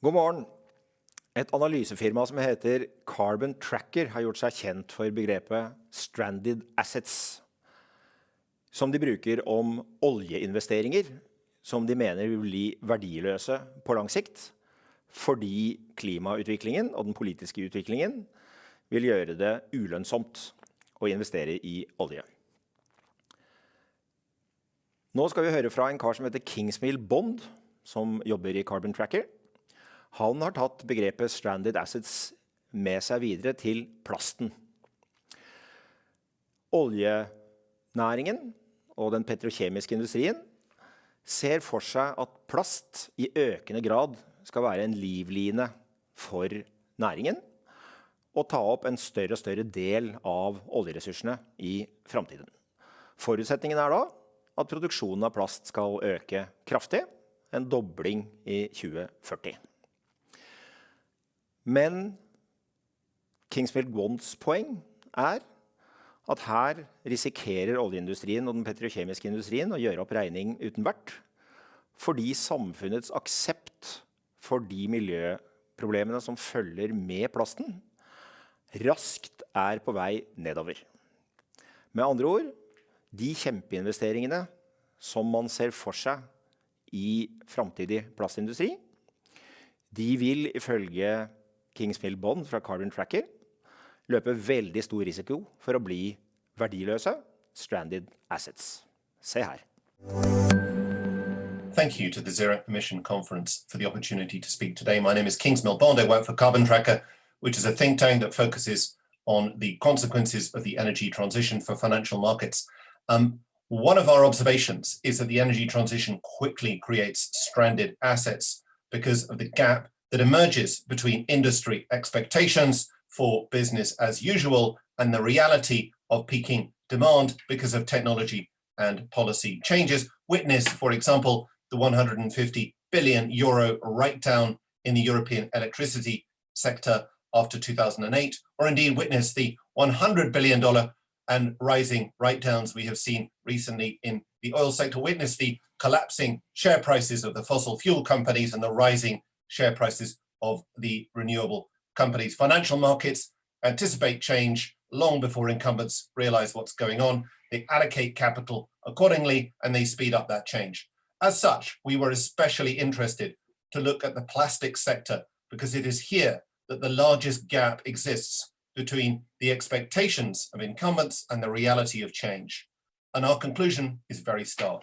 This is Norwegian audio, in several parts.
God morgen. Et analysefirma som heter Carbon Tracker har gjort seg kjent for begrepet stranded assets, som de bruker om oljeinvesteringer, som de mener vil bli verdiløse på lang sikt, fordi klimautviklingen og den politiske utviklingen vil gjøre det ulønnsomt å investere i olje. Nå skal vi høre fra en kar som heter Kingsmill Bond, som jobber i Carbon Tracker. Han har tatt begrepet stranded assets med seg videre til plasten. Oljenæringen og den petrokjemiske industrien ser for seg at plast i økende grad skal være en livline for næringen og ta opp en større og større del av oljeressursene i fremtiden. Forutsetningen er da at produksjonen av plast skal øke kraftig, en dobling i 2040. Men Kingsmill Bonds poeng er at her risikerer oljeindustrien og den petrokjemiske industrien å gjøre opp regning uten vert, fordi samfunnets aksept for de miljøproblemene som følger med plasten, raskt er på vei nedover. Med andre ord, de kjempeinvesteringene som man ser for seg i fremtidig plastindustri, de vil ifølge Kingsmill Bond fra Carbon Tracker løper veldig stor risiko for å bli verdiløse, stranded assets. Se her. Thank you to the Zero Emission Conference for the opportunity to speak today. My name is Kingsmill Bond. I work for Carbon Tracker, which is a think tank that focuses on the consequences of the energy transition for financial markets. One of our observations is that the energy transition quickly creates stranded assets because of the gap that emerges between industry expectations for business as usual and the reality of peaking demand because of technology and policy changes. Witness, for example, the 150 billion euro write-down in the European electricity sector after 2008, or indeed witness the $100 billion and rising write-downs we have seen recently in the oil sector. Witness the collapsing share prices of the fossil fuel companies and the rising share prices of the renewable companies. Financial markets anticipate change long before incumbents realize what's going on. They allocate capital accordingly and they speed up that change. As such, we were especially interested to look at the plastic sector because it is here that the largest gap exists between the expectations of incumbents and the reality of change. And our conclusion is very stark.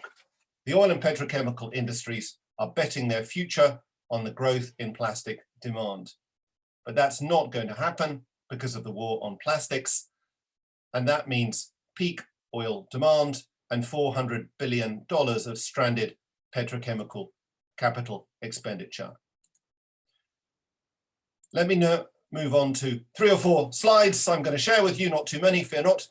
The oil and petrochemical industries are betting their future on the growth in plastic demand. But that's not going to happen because of the war on plastics. And that means peak oil demand and $400 billion of stranded petrochemical capital expenditure. Let me now move on to 3 or 4 slides I'm going to share with you, not too many, fear not.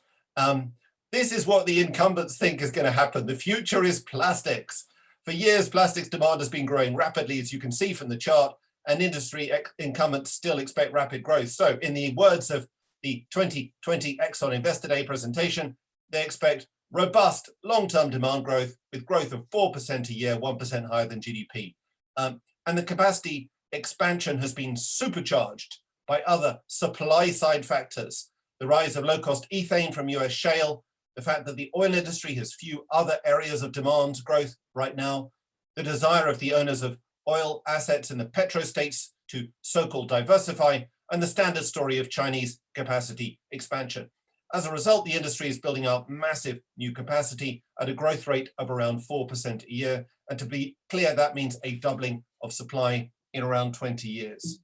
This is what the incumbents think is going to happen. The future is plastics. For years, plastics demand has been growing rapidly, as you can see from the chart, and industry incumbents still expect rapid growth. So in the words of the 2020 Exxon Investor Day presentation, they expect robust long-term demand growth with growth of 4% a year, 1% higher than GDP. And the capacity expansion has been supercharged by other supply-side factors. The rise of low-cost ethane from US shale, the fact that the oil industry has few other areas of demand growth right now, the desire of the owners of oil assets in the petrostates to so-called diversify, and the standard story of Chinese capacity expansion. As a result, the industry is building out massive new capacity at a growth rate of around 4% a year. And to be clear, that means a doubling of supply in around 20 years.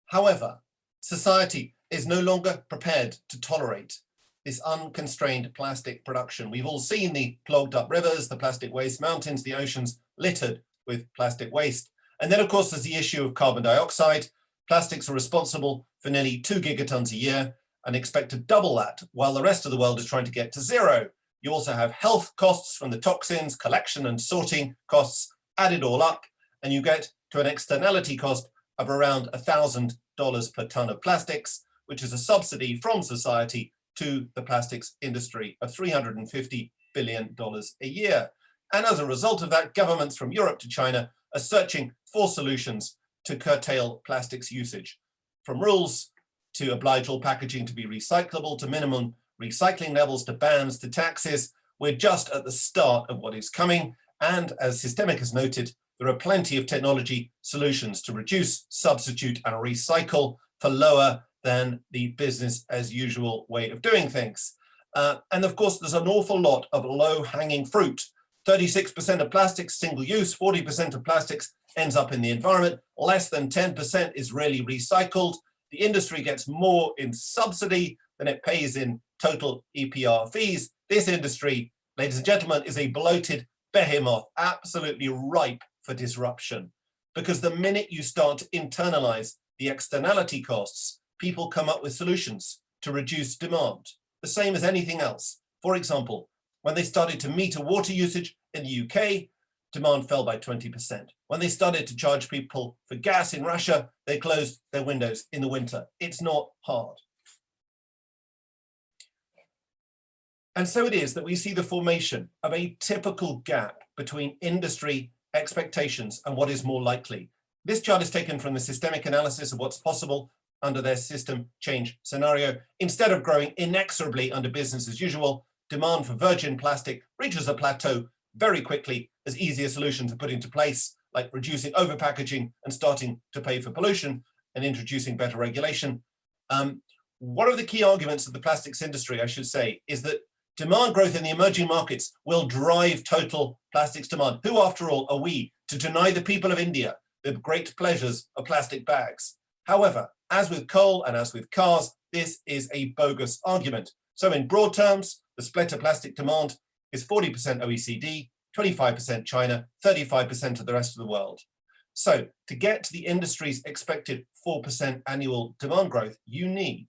However, society is no longer prepared to tolerate this unconstrained plastic production. We've all seen the clogged up rivers, the plastic waste mountains, the oceans littered with plastic waste. And then, of course, there's the issue of carbon dioxide. Plastics are responsible for nearly 2 gigatons a year and expect to double that while the rest of the world is trying to get to zero. You also have health costs from the toxins, collection and sorting costs added all up, and you get to an externality cost of around $1,000 per ton of plastics, which is a subsidy from society to the plastics industry of $350 billion a year. And as a result of that, governments from Europe to China are searching for solutions to curtail plastics usage, from rules to oblige all packaging to be recyclable, to minimum recycling levels, to bans, to taxes. We're just at the start of what is coming. And as Systemic has noted, there are plenty of technology solutions to reduce, substitute, and recycle for lower than the business as usual way of doing things. And of course, there's an awful lot of low-hanging fruit. 36% of plastics single use, 40% of plastics ends up in the environment, less than 10% is really recycled. The industry gets more in subsidy than it pays in total EPR fees. This industry, ladies and gentlemen, is a bloated behemoth, absolutely ripe for disruption. Because the minute you start to internalize the externality costs, people come up with solutions to reduce demand, the same as anything else. For example, when they started to meter water usage in the UK, demand fell by 20%. When they started to charge people for gas in Russia, they closed their windows in the winter. It's not hard. And so it is that we see the formation of a typical gap between industry expectations and what is more likely. This chart is taken from the systemic analysis of what's possible under their system change scenario. Instead of growing inexorably under business as usual, demand for virgin plastic reaches a plateau very quickly as easier solutions are put into place, like reducing overpackaging and starting to pay for pollution and introducing better regulation. One of the key arguments of the plastics industry, I should say, is that demand growth in the emerging markets will drive total plastics demand. Who, after all, are we to deny the people of India the great pleasures of plastic bags? However, as with coal and as with cars, this is a bogus argument. So in broad terms, the split of plastic demand is 40% OECD, 25% China, 35% of the rest of the world. So to get to the industry's expected 4% annual demand growth, you need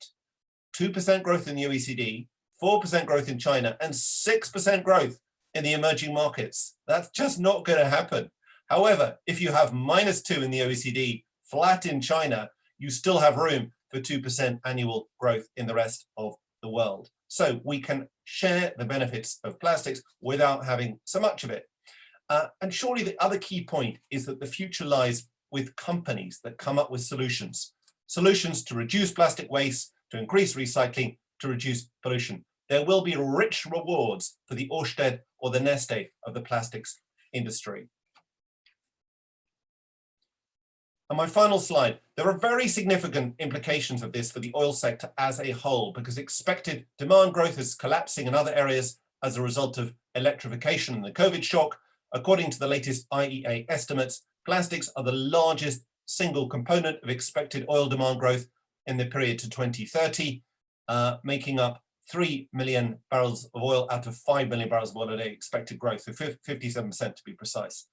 2% growth in the OECD, 4% growth in China, and 6% growth in the emerging markets. That's just not going to happen. However, if you have -2 in the OECD, flat in China, you still have room for 2% annual growth in the rest of the world. So we can share the benefits of plastics without having so much of it. And surely the other key point is that the future lies with companies that come up with solutions. Solutions to reduce plastic waste, to increase recycling, to reduce pollution. There will be rich rewards for the Ørsted or the Neste of the plastics industry. And my final slide, there are very significant implications of this for the oil sector as a whole, because expected demand growth is collapsing in other areas as a result of electrification and the COVID shock. According to the latest IEA estimates, plastics are the largest single component of expected oil demand growth in the period to 2030, making up 3 million barrels of oil out of 5 million barrels of oil a day expected growth, so 57% to be precise.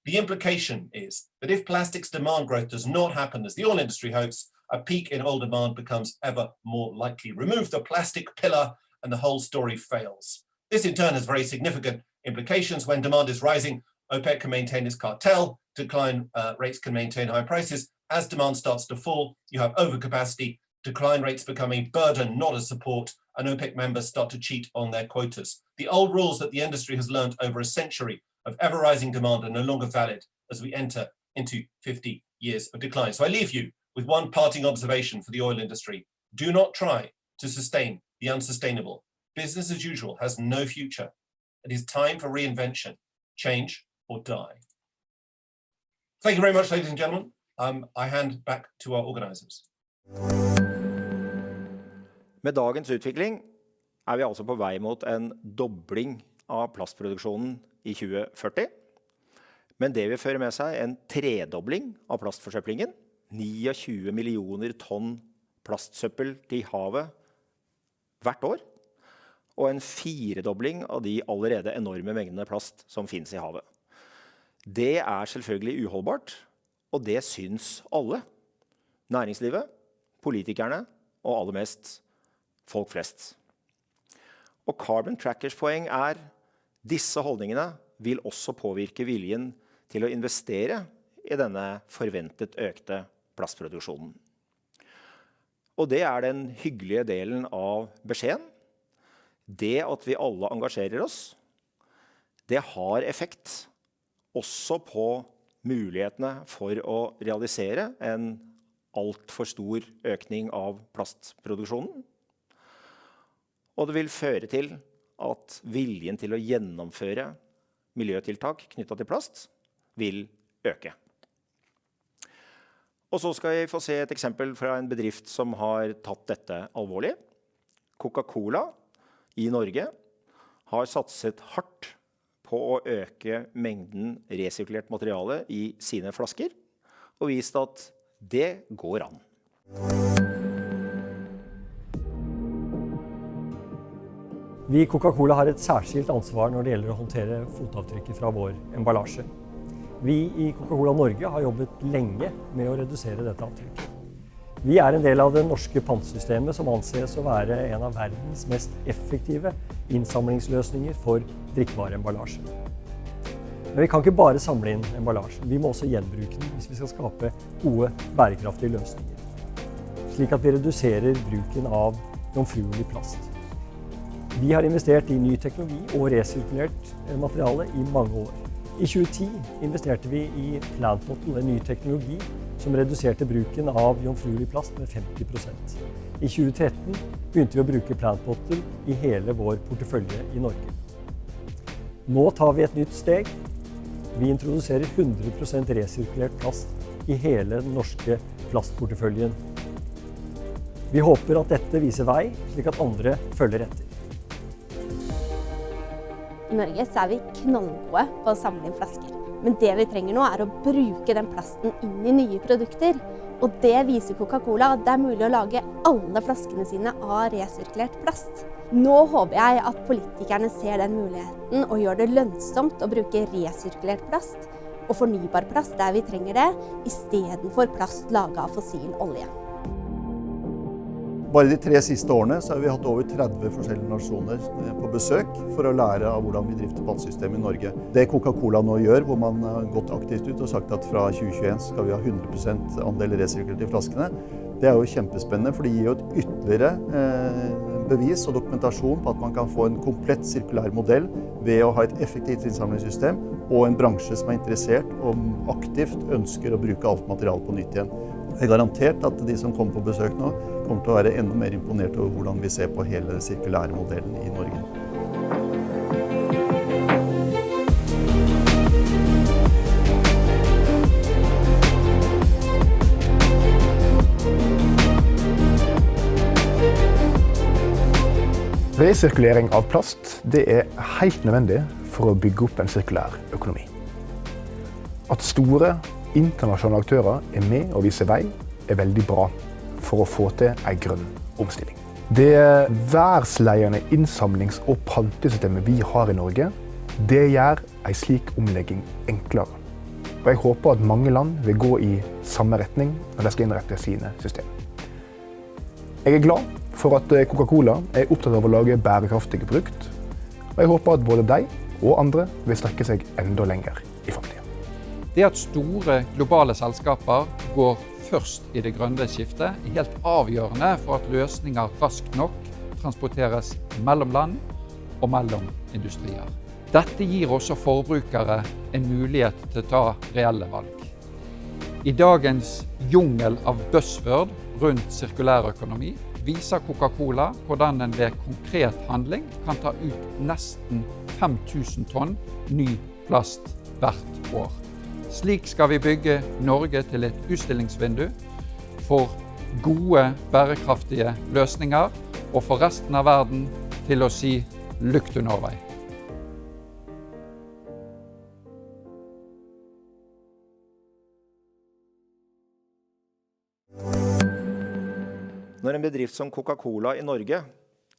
The implication is that if plastics demand growth does not happen as the oil industry hopes, a peak in oil demand becomes ever more likely. Remove the plastic pillar and the whole story fails. This in turn has very significant implications. When demand is rising, OPEC can maintain its cartel, decline rates can maintain high prices. As demand starts to fall, you have overcapacity, decline rates become a burden, not a support, and OPEC members start to cheat on their quotas. The old rules that the industry has learned over a century of ever-rising demand are no longer valid as we enter into 50 years of decline. So I leave you with one parting observation for the oil industry. Do not try to sustain the unsustainable. Business as usual has no future. It is time for reinvention, change or die. Thank you very much, ladies and gentlemen. I hand back to our organizers. Med dagens utvikling vi altså på vei mot en dobling av plastproduksjonen i 2040. Men det vil føre med seg en tredobling av plastforsøplingen, 29 millioner tonn plastsøppel til havet hvert år, og en firedobling av de allerede enorme mengdene plast som finnes i havet. Det selvfølgelig uholdbart, og det syns alle. Næringslivet, politikerne og aller mest folk flest. Og Carbon Trackers poeng disse holdningene vil også påvirke viljen til å investere i denne forventet økte plastproduksjonen. Og det den hyggelige delen av beskjeden. Det at vi alle engasjerer oss, det har effekt også på mulighetene for å realisere en alt for stor økning av plastproduksjonen. Og det vil føre til at viljen til å gjennomføre miljøtiltak knyttet til plast vil øke. Og så skal jeg få se et eksempel fra en bedrift som har tatt dette alvorlig. Coca-Cola i Norge har satset hardt på å øke mengden resirkulert materiale i sine flasker, og vist at det går an. Vi i Coca-Cola har et særskilt ansvar når det gjelder å håndtere fotavtrykket fra vår emballasje. Vi i Coca-Cola Norge har jobbet lenge med å redusere dette avtrykket. Vi er en del av det norske pantsystemet som anses å være en av verdens mest effektive innsamlingsløsninger for drikkevareemballasje. Men vi kan ikke bare samle inn emballasjen, vi må også gjenbruke den hvis vi skal skape gode, bærekraftige løsninger. Slik at vi reduserer bruken av jomfruelig plast. Vi har investert i ny teknologi og resirkulert materiale i mange år. I 2010 investerte vi i Plant Bottle, en ny teknologi som reduserte bruken av jomfruelig plast med 50%. I 2013 begynte vi å bruke Plant Bottle i hele vår portefølje i Norge. Nå tar vi et nytt steg. Vi introduserer 100% resirkulert plast i hele den norske plastporteføljen. Vi håper at dette viser vei, slik at andre følger etter. I Norge så er vi knallgode på å samle inn flasker. Men det vi trenger nå er å bruke den plasten inn i nye produkter. Og det viser Coca-Cola at det er mulig å lage alle flaskene sine av resirkulert plast. Nå håper jeg at politikerne ser den muligheten og gjør det lønnsomt å bruke resirkulert plast og fornybar plast der vi trenger det, i stedet for plast laget av fossil olje. Bare de 3 siste årene så har vi hatt over 30 forskjellige nasjoner på besøk for å lære av hvordan vi drifter pantsystemet i Norge. Det Coca-Cola nå gjør, hvor man har gått aktivt ut og sagt at fra 2021 skal vi ha 100% andel resirkulert i flaskene, det er jo kjempespennende, for det gir jo et ytterligere bevis og dokumentasjon på at man kan få en komplett sirkulær modell ved å ha et effektivt innsamlingssystem og en bransje som er interessert og aktivt ønsker å bruke alt materiale på nytt igjen. Det er garantert at de som kommer på besøk nå kommer til å være enda mer imponert over hvordan vi ser på hele den sirkulære modellen i Norge. Resirkulering av plast det er helt nødvendig for å bygge opp en sirkulær økonomi. At store internasjonale aktører er med og viser vei er veldig bra for å få til en grønn omstilling. Det verdensledende innsamlings- og pantesystemet vi har i Norge, det gjør en slik omlegging enklere. Og jeg håper at mange land vil gå i samme retning når de skal innrette sine system. Jeg er glad for at Coca-Cola er opptatt av å lage bærekraftige produkter, og jeg håper at både de og andre vil strekke seg enda lenger i fremtiden. Det at store globale selskaper går først i det grønne skiftet er helt avgjørende for at løsninger raskt nok transporteres mellom land og mellom industrier. Dette gir også forbrukere en mulighet til å ta reelle valg. I dagens jungel av buzzword rundt sirkulær økonomi viser Coca-Cola hvordan en ved konkret handling kan ta ut nesten 5000 tonn ny plast hvert år. Slik skal vi bygge Norge til et utstillingsvindu for gode, bærekraftige løsninger, og for resten av verden til å si «Look to Norway». Når en bedrift som Coca-Cola i Norge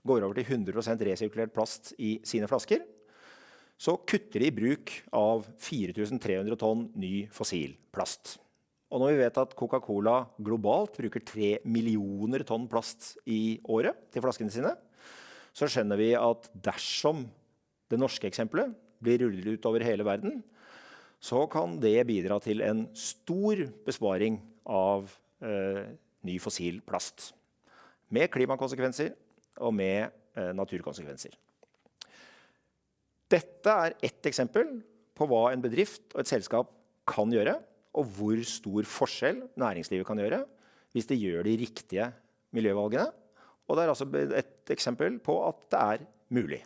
går over til 100% resirkulert plast i sine flasker, så kutter de i bruk av 4300 tonn ny fossil plast. Og når vi vet at Coca-Cola globalt bruker 3 millioner tonn plast i året til flaskene sine, så skjønner vi at dersom det norske eksempelet blir rullet ut over hele verden, så kan det bidra til en stor besparing av ny fossil plast, med klimakonsekvenser og med naturkonsekvenser. Dette er ett eksempel på hva en bedrift og et selskap kan gjøre, og hvor stor forskjell næringslivet kan gjøre hvis det gjør de riktige miljøvalgene. Og det er altså et eksempel på at det er mulig.